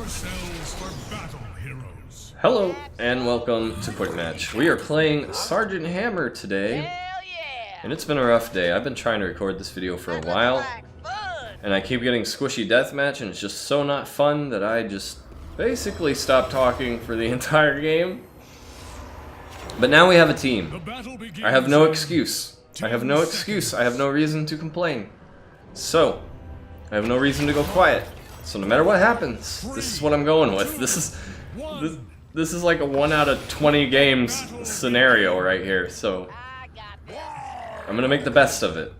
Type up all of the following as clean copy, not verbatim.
yourselves for battle, heroes. Hello and welcome to Quickmatch. We are playing Sergeant Hammer today, and it's been a rough day. I've been trying to record this video for a while, and I keep getting squishy deathmatch, and it's just so not fun that I just basically stopped talking for the entire game. But now we have a team. I have no excuse. I have no excuse. I have no reason to complain. So, I have no reason to go quiet. So no matter what happens, this is what I'm going with. This is like a 1 out of 20 games scenario right here. So I'm gonna make the best of it.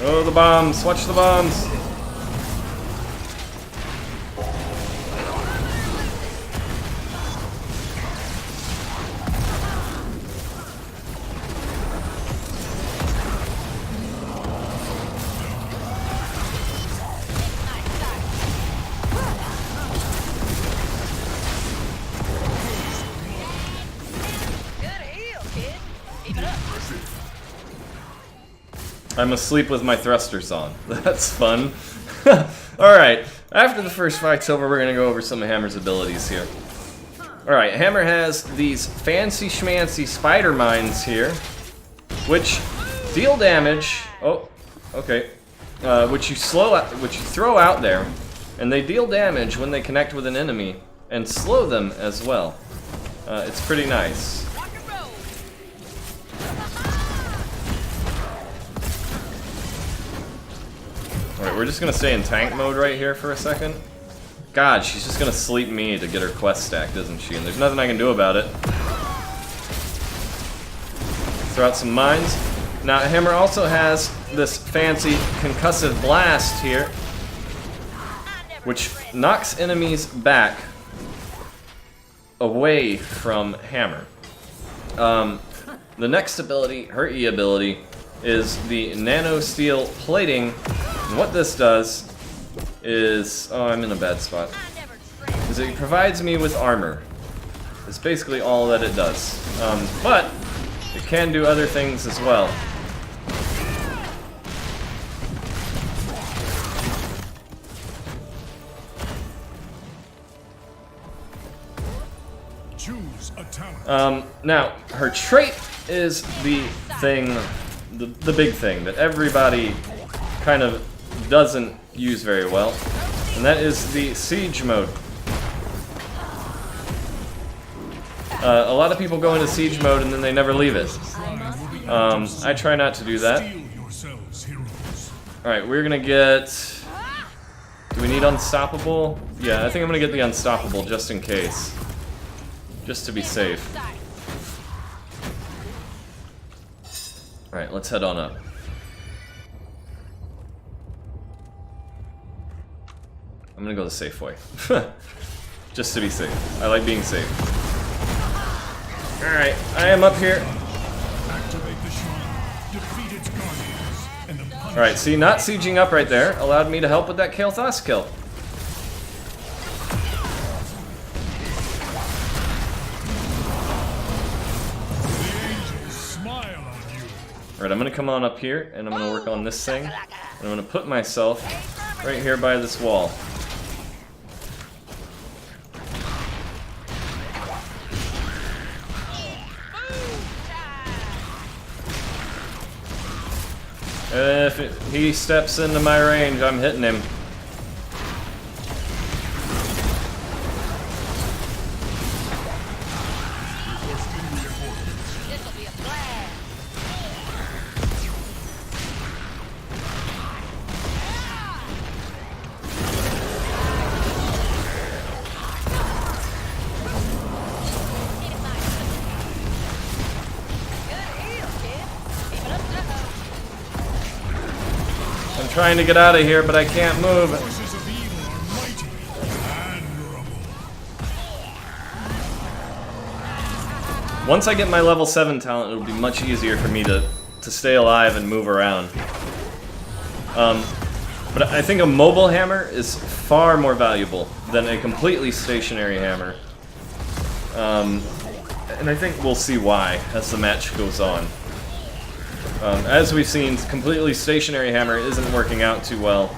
Oh, the bombs! Watch the bombs! I'm asleep with my thrusters on. That's fun. Alright, after the first fight's over, we're gonna go over some of Hammer's abilities here. Alright, Hammer has these fancy schmancy spider mines here, which deal damage. Oh, okay. Which you throw out there, and they deal damage when they connect with an enemy, and slow them as well. It's pretty nice. Alright, we're just gonna stay in tank mode right here for a second. God, she's just gonna sleep me to get her quest stacked, isn't she? And there's nothing I can do about it. Throw out some mines. Now, Hammer also has this fancy concussive blast here, which knocks enemies back away from Hammer. The next ability, her E ability, is the nano steel plating. And what this does is, oh, I'm in a bad spot, is it provides me with armor. It's basically all that it does. But it can do other things as well. Choose a talent. Now, her trait is the thing, the big thing that everybody kind of doesn't use very well, and that is the siege mode. A lot of people go into siege mode and then they never leave it. I try not to do that. Alright, we're gonna get... Do we need unstoppable? Yeah, I think I'm gonna get the unstoppable just in case. Just to be safe. Alright, let's head on up. I'm gonna go the safe way. Just to be safe. I like being safe. Alright, I am up here. Alright, see, not sieging up right there allowed me to help with that Kael'thas kill. Alright, I'm gonna come on up here and I'm gonna work on this thing. And I'm gonna put myself right here by this wall. If he steps into my range, I'm hitting him. I'm trying to get out of here, but I can't move. Once I get my level 7 talent, it'll be much easier for me to stay alive and move around. But I think a mobile hammer is far more valuable than a completely stationary hammer. And I think we'll see why as the match goes on. As we've seen, completely stationary hammer isn't working out too well.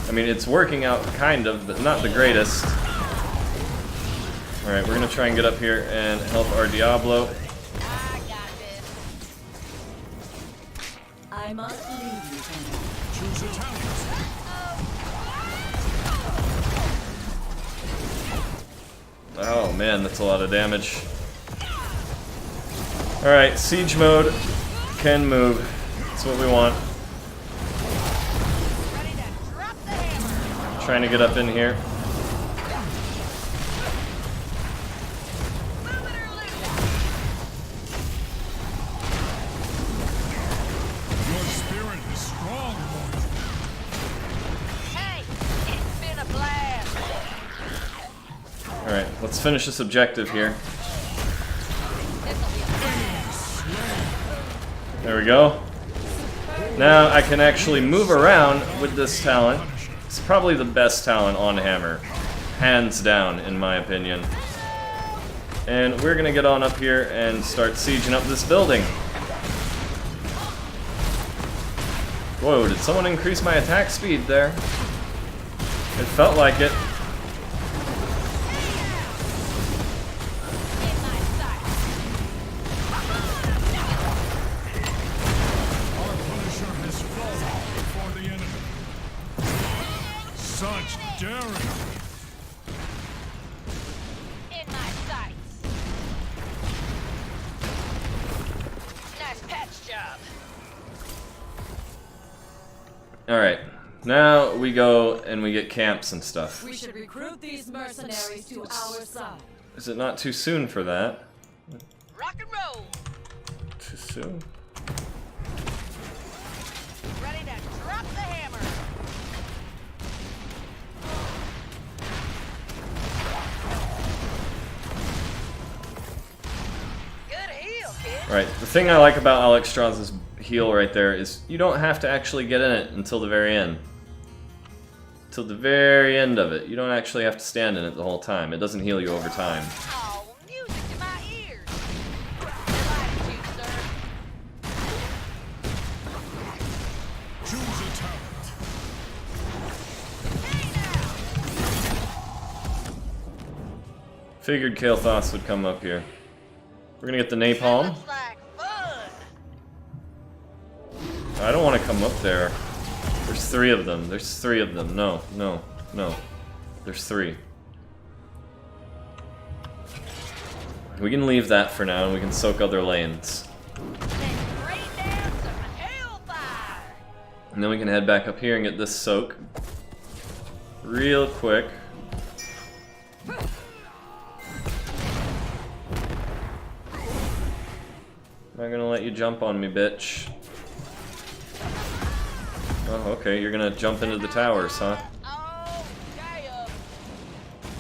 I mean, it's working out kind of, but not the greatest. Alright, we're gonna try and get up here and help our Diablo. I got this. I must leave you. Choose a talent. Oh man, that's a lot of damage. Alright, siege mode. Can move. That's what we want. Ready to drop the hammer. Trying to get up in here. Move it or lose Your spirit is strong, boy. it. Hey, it's been a blast. Alright, let's finish this objective here. This'll be a blast. There we go. Now I can actually move around with this talent. It's probably the best talent on Hammer. Hands down, in my opinion. And we're gonna get on up here and start sieging up this building. Whoa, did someone increase my attack speed there? It felt like it. In my sights. Our Punisher has fallen before the enemy. Such daring. In my sights. Nice patch job. Alright, now we go and we get camps and stuff. We should recruit these mercenaries to our side. Is it not too soon for that? Rock and roll. Too soon? Ready to drop the hammer. Good heal, kid. Right, the thing I like about Alex Strauss's heal right there is you don't have to actually get in it until the very end. Till the very end of it. You don't actually have to stand in it the whole time. It doesn't heal you over time. Oh, music to my ears. Delighted you, sir. Choose a talent. Hey now. Figured Kael'thas would come up here. We're gonna get the napalm. Looks like fun. I don't want to come up there. There's three of them. There's three of them. No, no, no. There's three. We can leave that for now and we can soak other lanes. Then rain down some hellfire. And then we can head back up here and get this soak. Real quick. Not gonna let you jump on me, bitch. Oh, okay, you're gonna jump into the towers, huh? Oh, damn.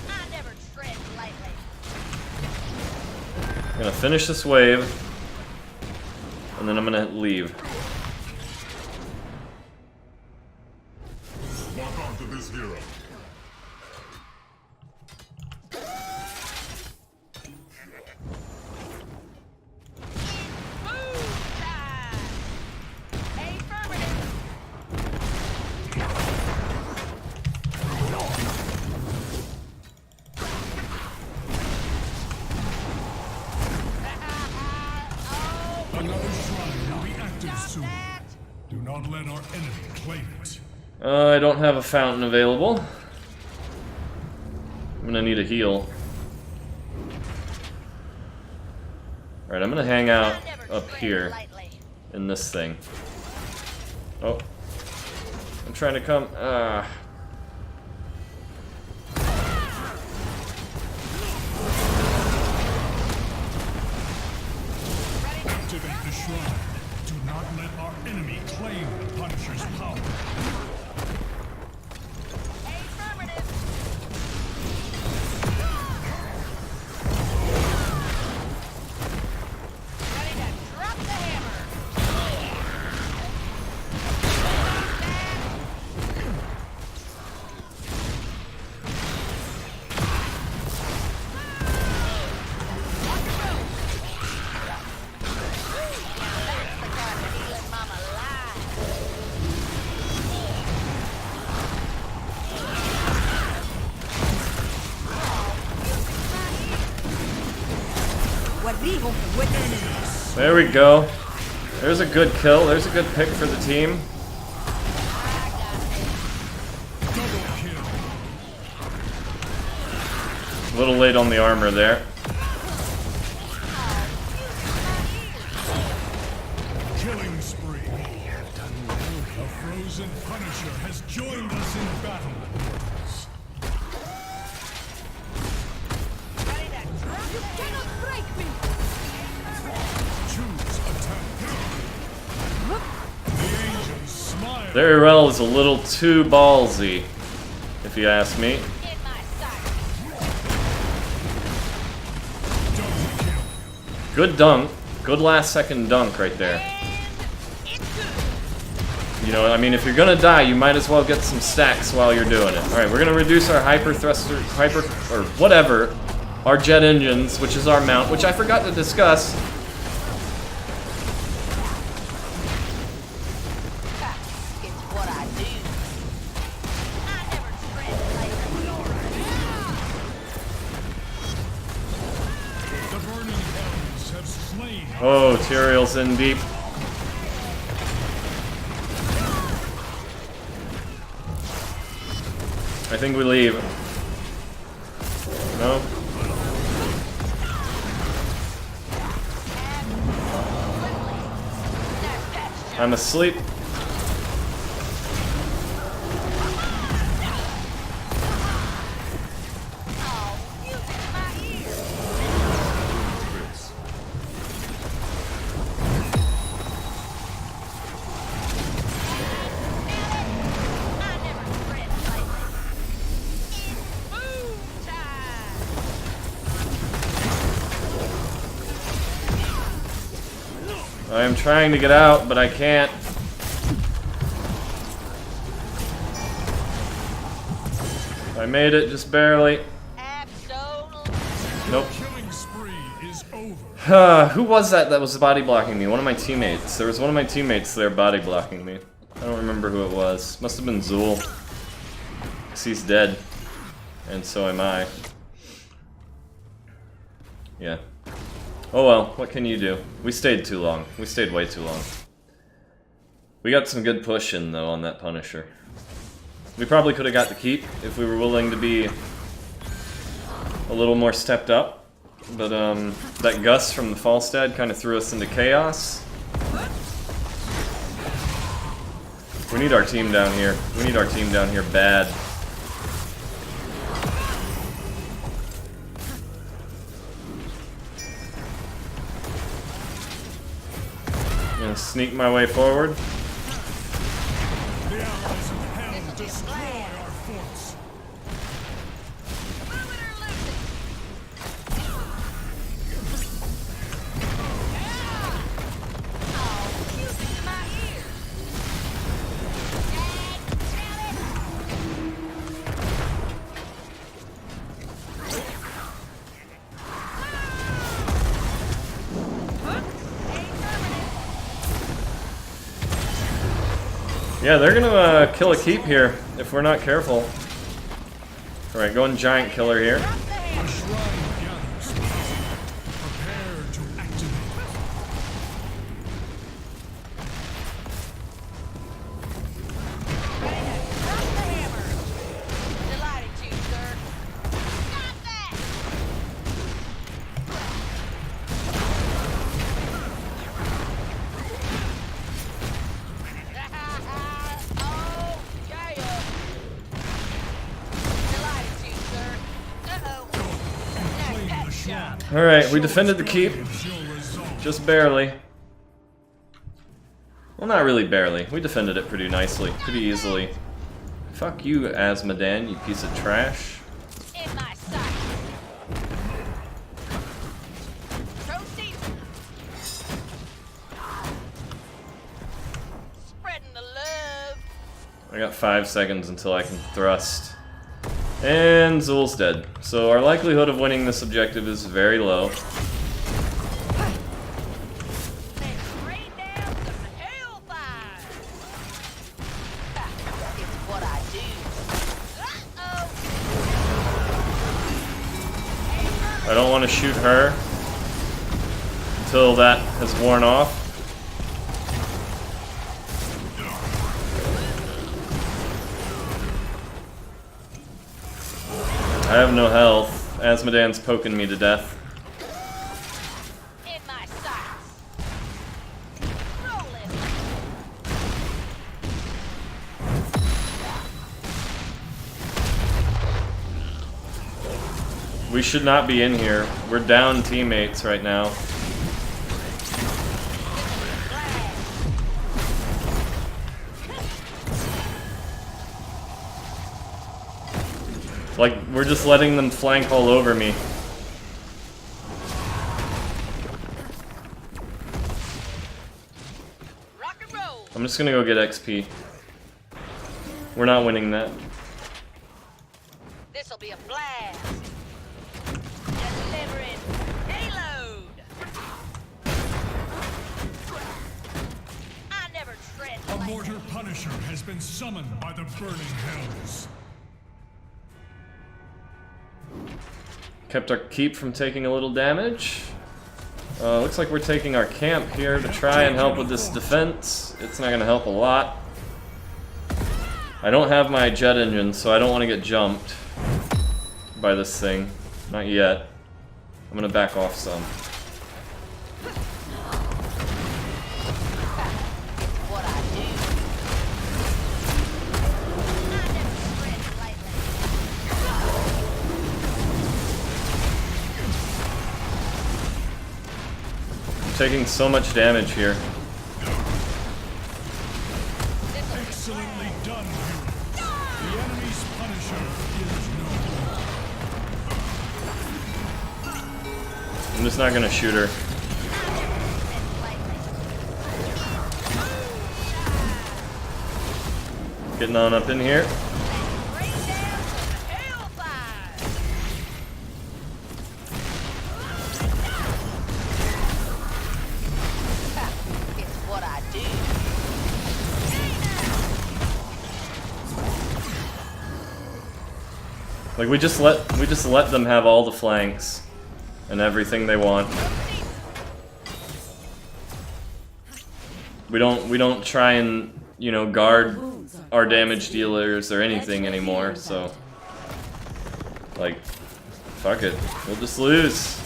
I never tread lightly. I'm gonna finish this wave, and then I'm gonna leave. Lock onto this hero. Move time. Affirmative. Oh, Another shrine will be active stop soon. that. Do not let our enemy claim it. I don't have a fountain available. I'm gonna need a heal. Alright, I'm gonna hang out I never up tread here lightly. in this thing. Oh. I'm trying to come. Activate the shrine. Do not let our enemy claim the Punisher's power. Affirmative. Ready to drop the hammer. Rock and roll. There we go. There's a good kill. There's a good pick for the team. A little late on the armor there. Killing spree. A frozen Punisher has joined us in battle. You cannot break me! Choose attack. The angels smile. Darrell is a little too ballsy, if you ask me. In my sight. Double kill. Good dunk. Good last second dunk right there. And it's good. You know, I mean, if you're gonna die, you might as well get some stacks while you're doing it. Alright, we're gonna reduce our hyper or whatever, our jet engines, which is our mount, which I forgot to discuss. It's what I do. I never tread lightly. The burning hells have slain. Oh, Tyrael's in deep. I think we leave. No? I'm asleep. Oh, you hit my ear. I never tread lightly. It's boom time. I am trying to get out, but I can't. I made it, just barely. Absolutely. Nope. Killing spree is over. Who was that was body blocking me? One of my teammates. There was one of my teammates there body blocking me. I don't remember who it was. Must have been Zool. 'Cause he's dead. And so am I. Yeah. Oh well, what can you do? We stayed too long. We stayed way too long. We got some good push in though on that Punisher. We probably could have got the keep if we were willing to be a little more stepped up. But that Gus from the Falstad kind of threw us into chaos. We need our team down here. We need our team down here bad. Gonna sneak my way forward. The allies of hell destroy our forts. Move it or lose it. Oh, music to my ears. Yeah, they're gonna kill a keep here if we're not careful. Alright, going giant killer here. A shrine gathers. Prepare to activate. Drop the hammer. Delighted to, sir. Stop that! Oh, yeah. Delighted to, sir. Uh-oh. Claim the shrine. Alright, we defended the keep. Is your result. Just barely. Well, not really barely. We defended it pretty nicely, pretty easily. Fuck you, Asmodan, you piece of trash. In my sight. Proceed. Spreading the love. I got 5 seconds until I can thrust. And Zool's dead. So our likelihood of winning this objective is very low. Let's rain down some hellfire. Ha, it's what I do. Uh-oh. I don't want to shoot her. until that has worn off. I have no health. Asmodan's poking me to death. In my sights. Rolling. We should not be in here. We're down teammates right now. Like, we're just letting them flank all over me. Rock and roll. I'm just gonna go get XP. We're not winning that. This'll be a blast. Delivering payload. I never tread A lightly. mortar punisher has been summoned by the burning hells. Kept our keep from taking a little damage. Looks like we're taking our camp here to try and help with this defense. It's not gonna help a lot. I don't have my jet engine, so I don't want to get jumped by this thing. Not yet. I'm gonna back off some. What I do. I never tread lightly. I'm taking so much damage here. Excellently done, hero. The enemy's punisher is no more. I'm just not gonna shoot her. Getting on up in here. Rain down from hellfire. It's what I do. Like we just let them have all the flanks and everything they want. We don't try and, you know, guard our damage dealers or anything anymore, so like fuck it. We'll just lose.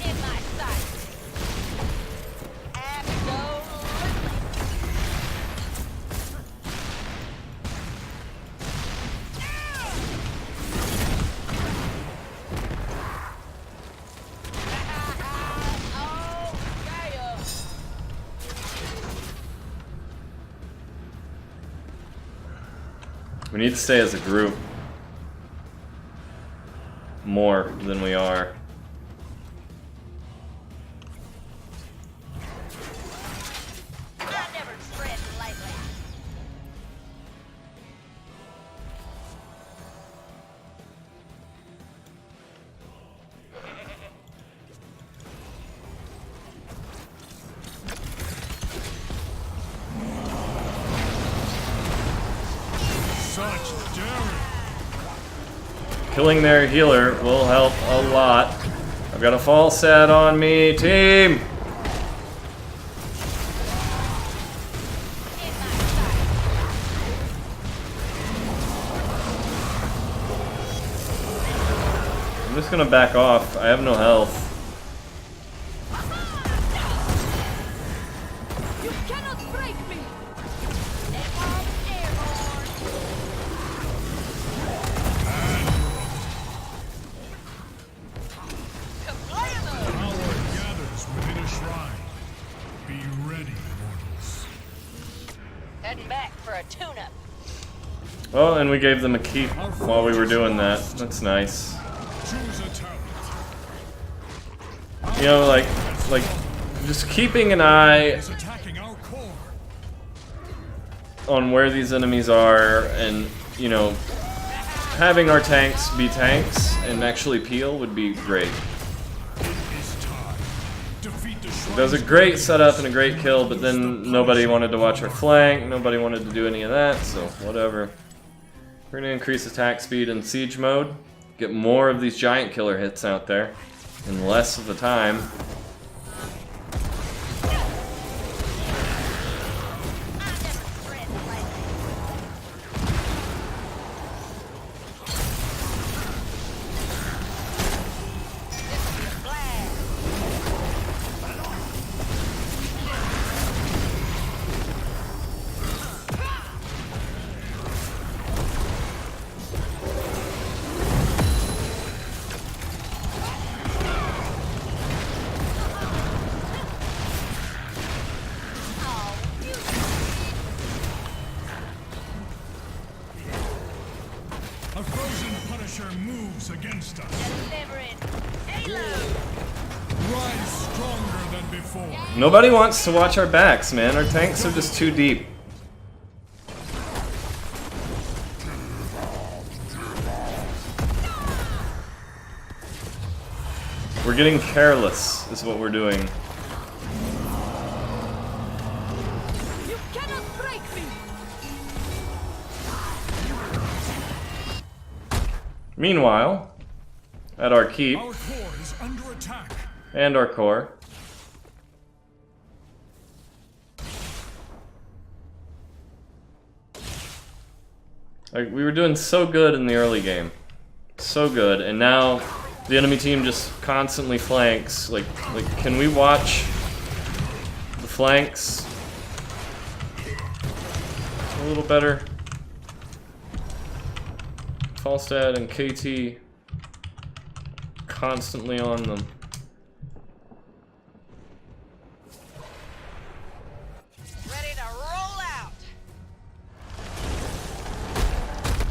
In my sights. Absolutely. Oh, yeah. We need to stay as a group more than we are. I never tread lightly. Such daring. Killing their healer will help a lot. I've got a fall set on me, team! In my sights. I'm just gonna back off. I have no health. You cannot break me! Power gathers within a shrine. Be ready, mortals. Heading back for a tune-up. Oh, and we gave them a keep while we were doing that. That's nice. Choose a talent. You know, like just keeping an eye Is attacking our core. on where these enemies are, and you know, having our tanks be tanks and actually peel would be great. It is time. Defeat the shrine. That was a great setup and a great kill, but then nobody wanted to watch our flank, nobody wanted to do any of that, so whatever. We're gonna increase attack speed in siege mode. get more of these giant killer hits out there in less of the time. A frozen Punisher moves against us. Delivering Halo. Rise stronger than before. Nobody wants to watch our backs, man. Our tanks are just too deep. We're getting careless, is what we're doing. You cannot break me. Meanwhile, at our keep, Our core is under attack. and our core, like, we were doing so good in the early game. So good, and now the enemy team just constantly flanks. Like, can we watch the flanks a little better? Falstad and KT constantly on them. Ready to roll out.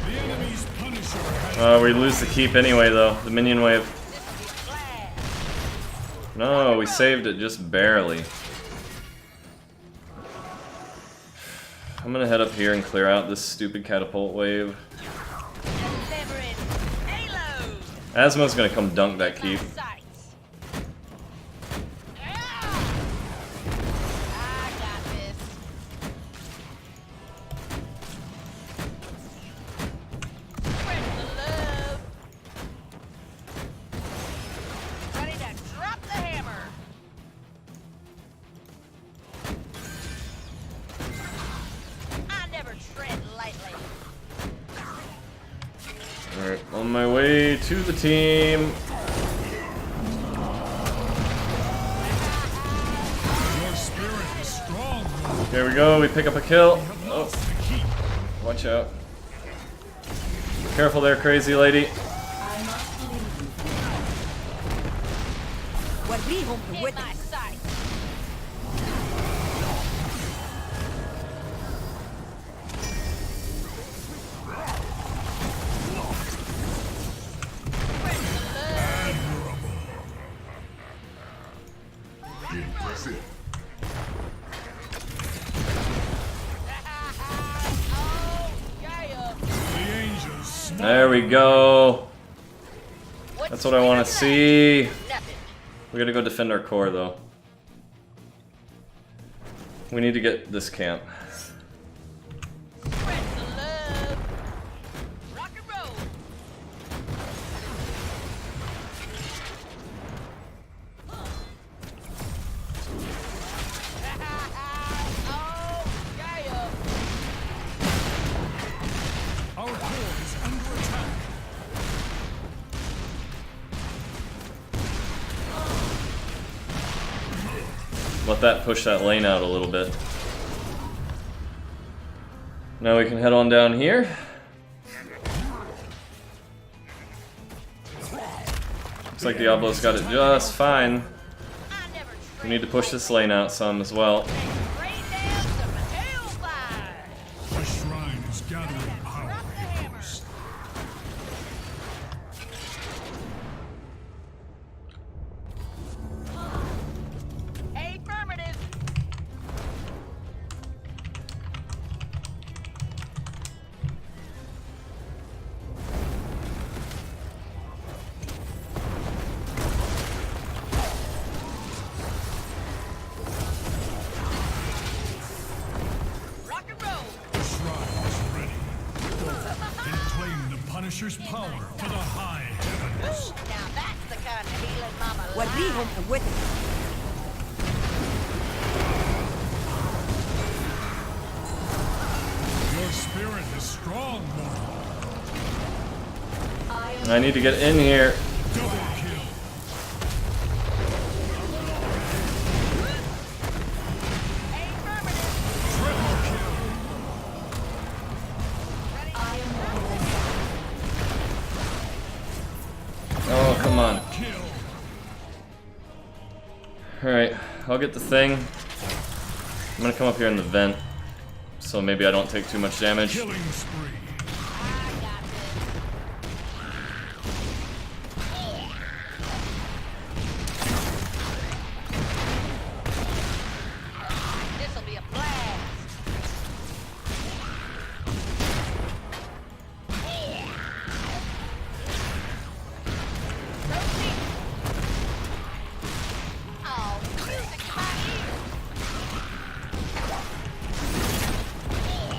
The enemy's Punisher has We lose the keep anyway, though. The minion wave. This will be flag. No, we saved it just barely. I'm gonna head up here and clear out this stupid catapult wave. Delivering Halo. Asmo's gonna come dunk that keep. Sights. Ah! I got this. Spread the love. Ready to drop the hammer. I never tread lightly. Alright, on my way to the team. your spirit is strong. There we go, we pick up a kill. We have Oh, lost the keep. watch out. Careful there, crazy lady. In my sight. Impressive. Oh, yeah. The angels smile. There we go. That's what I want to see. Nothing. We gotta go defend our core, though. We need to get this camp. Spread the love. Rock and roll. Oh, yeah. Our core is under attack. Let that push that lane out a little bit. Now we can head on down here. Looks like Diablo's got it just fine. I never We need to push this lane out some as well. rain down some hellfire. The shrine is gathering power. Drop the hammer. Affirmative. Punisher's power to the high heavens. Now that's the kind of healing mama وريهم قوتك. Your spirit is strong, mortal. I need to get in here. Double kill. Triple kill. Oh, come on. Kill. Alright, I'll get the thing. I'm gonna come up here in the vent, so maybe I don't take too much damage. Killing spree. This'll be a blast. Oh, music's my ears.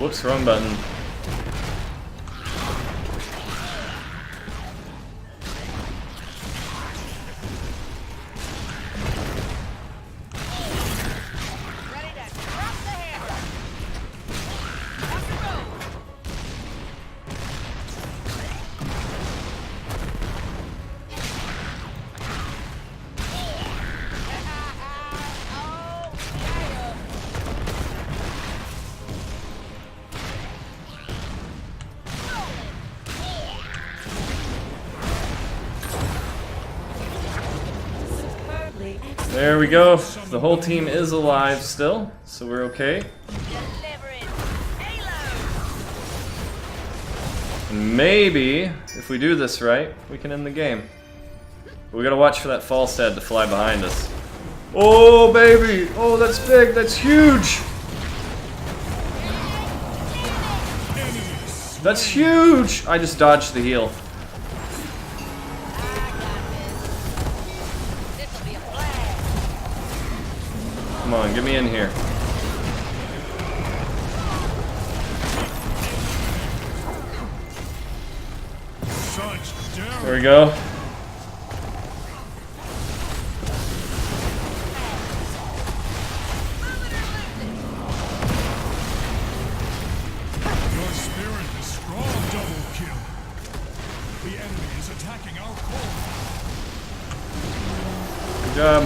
Whoops, wrong button. Ready to drop the hammer. Rock and roll. Oh, yeah. Superbly excellent. There we go. The whole team is alive still, so we're okay. Delivering Halo. And maybe, if we do this right, we can end the game. But we gotta watch for that Falstad to fly behind us. Oh, baby! Oh, that's big! That's huge! Enemies. That's huge! I just dodged the heal. This'll be a blast. Come on, get me in here. Such daring. There we go. Your spirit is strong. Double kill. The enemy is attacking our core. Good job.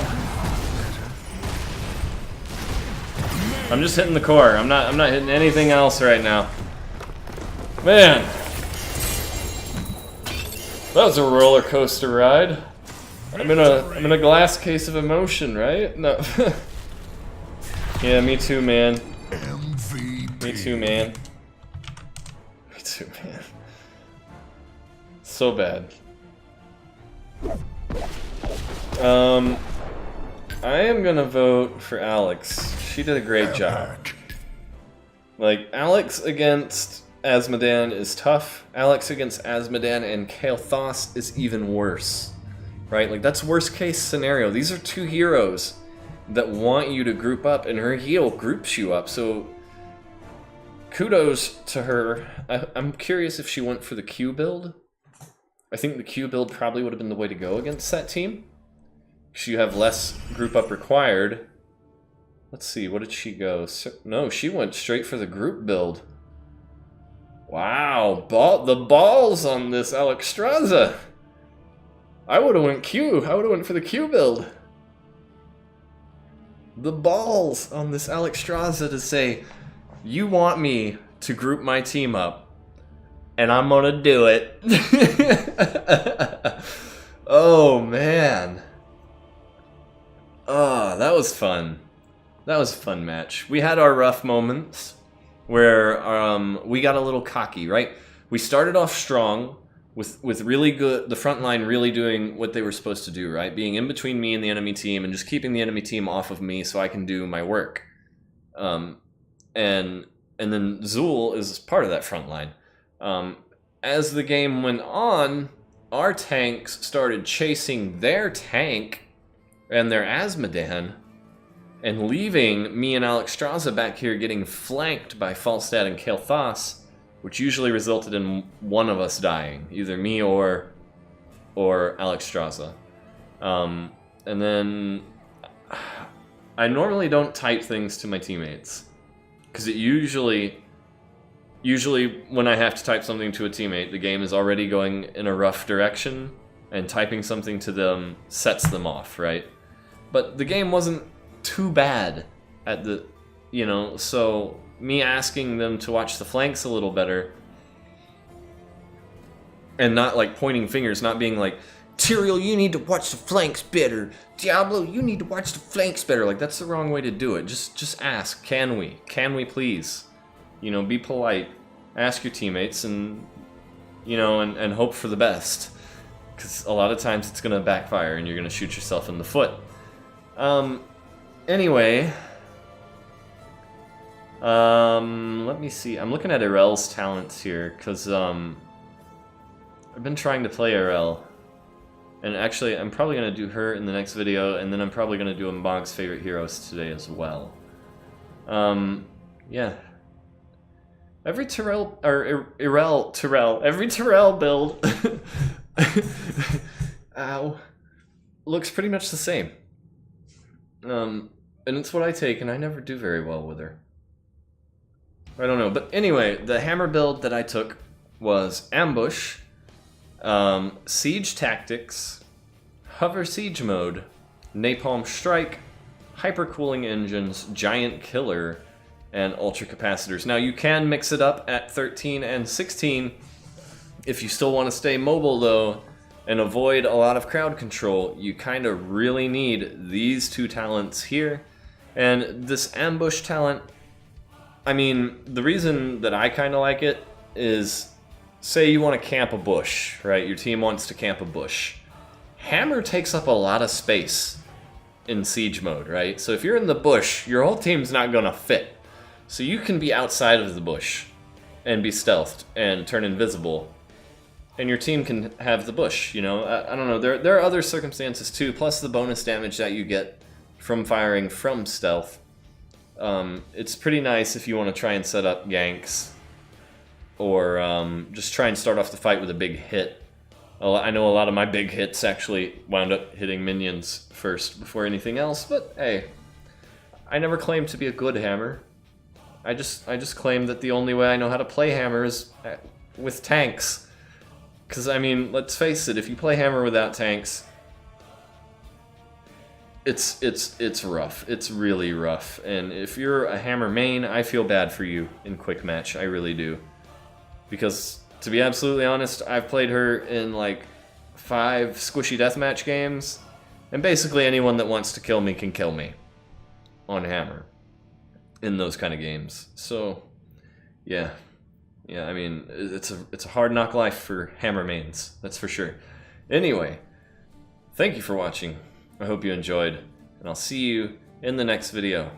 I'm just hitting the core. I'm not hitting anything else right now. Man. That was a roller coaster ride. I'm in a glass case of emotion, right? No. Yeah, me too, man. MVP. Me too, man. Me too, man. So bad. I am gonna vote for Alex. She did a great job. Like, Alex against Azmodan is tough. Alex against Azmodan and Kael'thas is even worse. Right? Like, that's worst case scenario. These are two heroes that want you to group up, and her heal groups you up, so kudos to her. I'm curious if she went for the Q build. I think the Q build probably would have been the way to go against that team, because you have less group up required. Let's see, what did she go? No, she went straight for the group build. Wow, the balls on this Alexstrasza. I would have went Q. I would have went for the Q build. The balls on this Alexstrasza to say, you want me to group my team up, and I'm gonna do it. Oh, man. Oh, that was fun. That was a fun match. We had our rough moments where we got a little cocky, right? We started off strong with really good, the front line really doing what they were supposed to do, right? Being in between me and the enemy team and just keeping the enemy team off of me so I can do my work. And then Zul is part of that front line. As the game went on, our tanks started chasing their tank and their Azmodan, and leaving me and Alexstrasza back here getting flanked by Falstad and Kael'thas, which usually resulted in one of us dying, either me or Alex Straza. And then I normally don't type things to my teammates, because it usually when I have to type something to a teammate, the game is already going in a rough direction, and typing something to them sets them off, right? But the game wasn't too bad at the, you know, so me asking them to watch the flanks a little better, and not like pointing fingers, not being like, Tyrael, you need to watch the flanks better. Diablo, you need to watch the flanks better. Like, that's the wrong way to do it. Just ask, can we? Can we please? You know, be polite. Ask your teammates and, you know, and hope for the best. Because a lot of times it's going to backfire and you're going to shoot yourself in the foot. Anyway. Let me see. I'm looking at Irel's talents here, because, I've been trying to play Irel. And actually, I'm probably going to do her in the next video, and then I'm probably going to do a Mog's favorite heroes today as well. Yeah. Every Terrell, or every Terrell build, ow, looks pretty much the same. And it's what I take, and I never do very well with her. I don't know, but anyway, the hammer build that I took was Ambush, Siege Tactics, Hover Siege Mode, Napalm Strike, Hypercooling Engines, Giant Killer, and Ultra Capacitors. Now you can mix it up at 13 and 16 if you still want to stay mobile though, and avoid a lot of crowd control. You kind of really need these two talents here. And this Ambush talent, I mean, the reason that I kind of like it is, say you want to camp a bush, right? Your team wants to camp a bush. Hammer takes up a lot of space in siege mode, right? So if you're in the bush, your whole team's not gonna fit. So you can be outside of the bush and be stealthed and turn invisible, and your team can have the bush, you know? I don't know, there are other circumstances too, plus the bonus damage that you get from firing from stealth. It's pretty nice if you want to try and set up ganks, or just try and start off the fight with a big hit. I know a lot of my big hits actually wound up hitting minions first before anything else, but hey, I never claimed to be a good hammer. I just claim that the only way I know how to play hammer is with tanks. Because, I mean, let's face it, if you play hammer without tanks, it's rough. It's really rough. And if you're a hammer main, I feel bad for you in Quickmatch. I really do. Because, to be absolutely honest, I've played her in like 5 squishy deathmatch games, and basically anyone that wants to kill me can kill me on hammer in those kind of games. So, yeah, I mean, it's a hard knock life for hammer mains, that's for sure. Anyway, thank you for watching. I hope you enjoyed, and I'll see you in the next video.